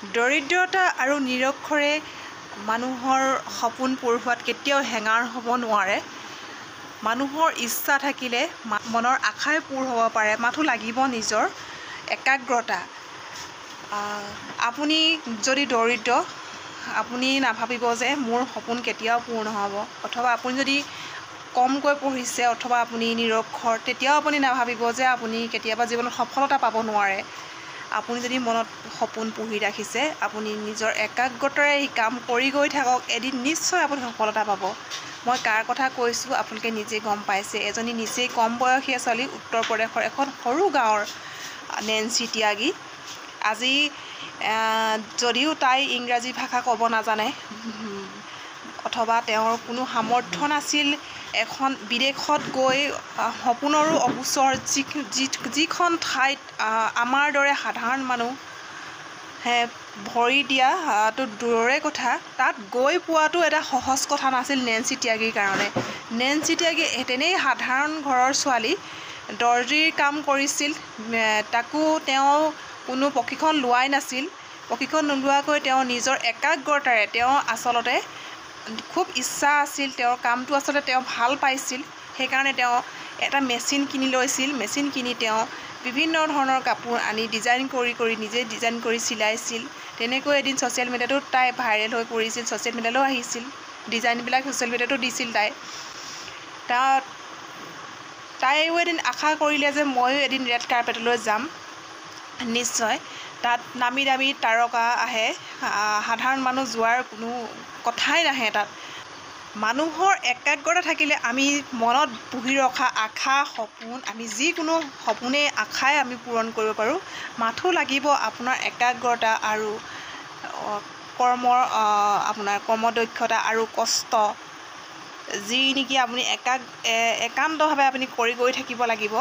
দৰিদ্ৰতা আৰু নিৰক্ষৰে মানুহৰ সপোন পূৰ হোৱাত কেতিয়াও হেঙাৰ হ'ব নোৱাৰে। মানুহৰ ইচ্ছা থাকিলে মনৰ আশাই পূৰ হ'ব পাৰে, মাথো লাগিব নিজৰ একাগ্ৰতা। আপুনি যদি দৰিদ্ৰ, আপুনি নাভাবিব যে মোৰ সপোন কেতিয়াও পূৰ নহ'ব, অথবা আপুনি যদি কমকৈ পঢ়িছে অথবা আপুনি নিৰক্ষৰ, তেতিয়াও আপুনি নাভাবিব যে আপুনি কেতিয়াবা জীৱনত সফলতা পাব নোৱাৰে। আপুনি যদি মনত সপোন পুহি ৰাখিছে, আপুনি নিজৰ একাগ্ৰতাৰে এই কাম কৰি গৈ থাকক, এদিন নিশ্চয় আপুনি সফলতা পাব। মই কাৰ কথা কৈছোঁ আপোনালোকে নিজে গম পাইছে। এজনী নিচেই কম বয়সীয়া ছোৱালী, উত্তৰ প্ৰদেশৰ এখন সৰু গাঁৱৰ নেন্সি ত্যাগী। আজি যদিও তাই ইংৰাজী ভাষা ক'ব নাজানে অথবা তেওঁৰ কোনো সামৰ্থ্য নাছিল এখন বিদেশত গৈ সপোনৰো অগোচৰ যিখন ঠাইত আমাৰ দৰে সাধাৰণ মানুহে ভৰি দিয়াটো দূৰৰে কথা, তাত গৈ পোৱাটো এটা সহজ কথা নাছিল নেন্সি ত্যাগীৰ কাৰণে। নেন্সি ত্যাগী তেনেই সাধাৰণ ঘৰৰ ছোৱালী, দৰ্জীৰ কাম কৰিছিল। তাকো তেওঁ কোনো প্ৰশিক্ষণ লোৱাই নাছিল। প্ৰশিক্ষণ নোলোৱাকৈ তেওঁ নিজৰ একাগ্ৰতাৰে, তেওঁ আচলতে খুব ইচ্ছা আছিল, তেওঁৰ কামটো আচলতে তেওঁ ভাল পাইছিল। সেইকাৰণে তেওঁ এটা মেচিন কিনি লৈছিল। মেচিন কিনি তেওঁ বিভিন্ন ধৰণৰ কাপোৰ আনি ডিজাইন কৰি নিজে ডিজাইন কৰি চিলাইছিল। তেনেকৈ এদিন ছ'চিয়েল মিডিয়াতো তাই ভাইৰেল হৈ পৰিছিল, ছ'চিয়েল মিডিয়ালৈও আহিছিল, ডিজাইনবিলাক ছ'চিয়েল মিডিয়াতো দিছিল তাইও এদিন আশা কৰিলে যে ময়ো এদিন ৰেড কাৰ্পেটলৈ যাম নিশ্চয়। তাত নামী দামী তাৰকা আহে, সাধাৰণ মানুহ যোৱাৰ কোনো কথাই নাহে তাত। মানুহৰ একাগ্ৰতা থাকিলে আমি মনত পুহি ৰখা আশা সপোন, আমি যিকোনো সপোনেই আশাই আমি পূৰণ কৰিব পাৰোঁ। মাথো লাগিব আপোনাৰ একাগ্ৰতা আৰু আপোনাৰ কৰ্মদক্ষতা আৰু কষ্ট, যি নেকি আপুনি একান্তভাৱে আপুনি কৰি গৈ থাকিব লাগিব।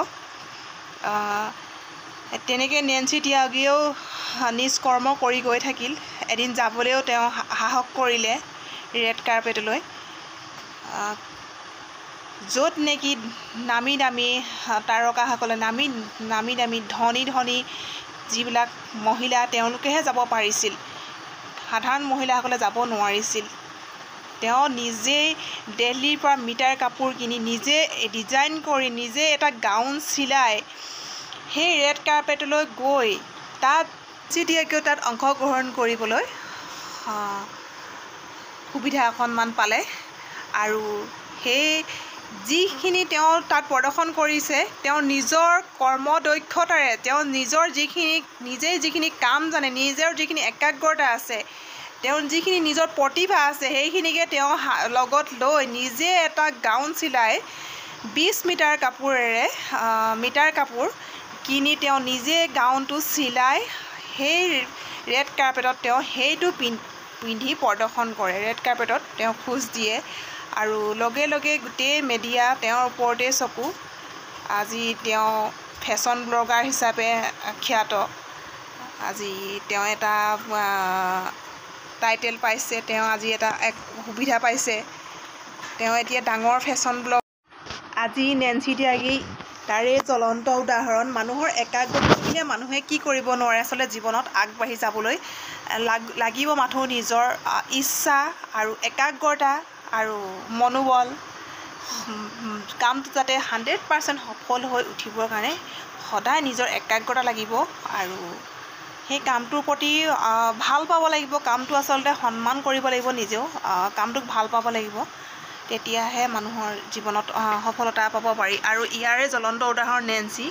তেনেকৈ নেন্সি ত্যাগীয়েও নিজ কৰ্ম কৰি গৈ থাকিল। এদিন যাবলৈও তেওঁ সাহস কৰিলে ৰেড কাৰ্পেটলৈ, য'ত নেকি নামী দামী তাৰকাসকলে, নামী দামী ধনী যিবিলাক মহিলা, তেওঁলোকেহে যাব পাৰিছিল, সাধাৰণ মহিলাসকলে যাব নোৱাৰিছিল। তেওঁ নিজেই দিল্লীৰ পৰা মিটাৰ কাপোৰ কিনি, নিজে ডিজাইন কৰি, নিজে এটা গাউন চিলাই সেই ৰেড কাৰ্পেটলৈ গৈ তাত অংশগ্ৰহণ কৰিবলৈ সুবিধা অকণমান পালে। আৰু সেই যিখিনি তেওঁ তাত প্ৰদৰ্শন কৰিছে, তেওঁ নিজৰ কৰ্মদক্ষতাৰে, তেওঁ নিজেই যিখিনি কাম জানে, নিজৰ যিখিনি একাগ্ৰতা আছে, তেওঁৰ যিখিনি নিজৰ প্ৰতিভা আছে, সেইখিনিকে তেওঁ লগত লৈ নিজে এটা গাউন চিলাই 20 মিটাৰ কাপোৰেৰে, মিটাৰ কাপোৰ কিনি তেওঁ নিজে গাউনটো চিলাই সেই ৰেড কাৰ্পেটত তেওঁ সেইটো পিন্ধি প্ৰদৰ্শন কৰে। ৰেড কাৰ্পেটত তেওঁ খোজ দিয়ে আৰু লগে লগে গোটেই মেডিয়া তেওঁৰ ওপৰতে চকু। আজি তেওঁ ফেশ্বন ব্লগাৰ হিচাপে খ্যাত। আজি তেওঁ এটা টাইটেল পাইছে, তেওঁ আজি এটা সুবিধা পাইছে, তেওঁ এতিয়া ডাঙৰ ফেশ্বন ব্লগ। আজি নেন্সি ত্যাগী তাৰে জ্বলন্ত উদাহৰণ। মানুহৰ একাগ্ৰতা থাকিলে মানুহে কি কৰিব নোৱাৰে আচলতে জীৱনত আগবাঢ়ি যাবলৈ। লাগিব মাথো নিজৰ ইচ্ছা আৰু একাগ্ৰতা আৰু মনোবল। কামটো যাতে 100% সফল হৈ উঠিবৰ কাৰণে সদায় নিজৰ একাগ্ৰতা লাগিব আৰু সেই কামটোৰ প্ৰতি ভাল পাব লাগিব। কামটো আচলতে সন্মান কৰিব লাগিব, নিজেও কামটোক ভাল পাব লাগিব, তেতিয়াহে মানুহৰ জীৱনত সফলতা পাব পাৰি। আৰু ইয়াৰে জ্বলন্ত উদাহৰণ নেন্সি।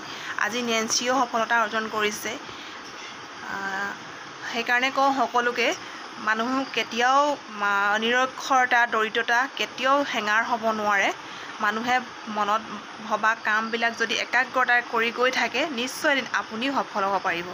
আজি নেন্সিও সফলতা অৰ্জন কৰিছে। সেইকাৰণে কওঁ সকলোকে, মানুহ কেতিয়াও নিৰক্ষৰতা, দৰিদ্ৰতা কেতিয়াও হেঙাৰ হ'ব নোৱাৰে। মানুহে মনত ভবা কামবিলাক যদি একাগ্ৰতাৰে কৰি গৈ থাকে, নিশ্চয় এদিন আপুনিও সফল হ'ব পাৰিব।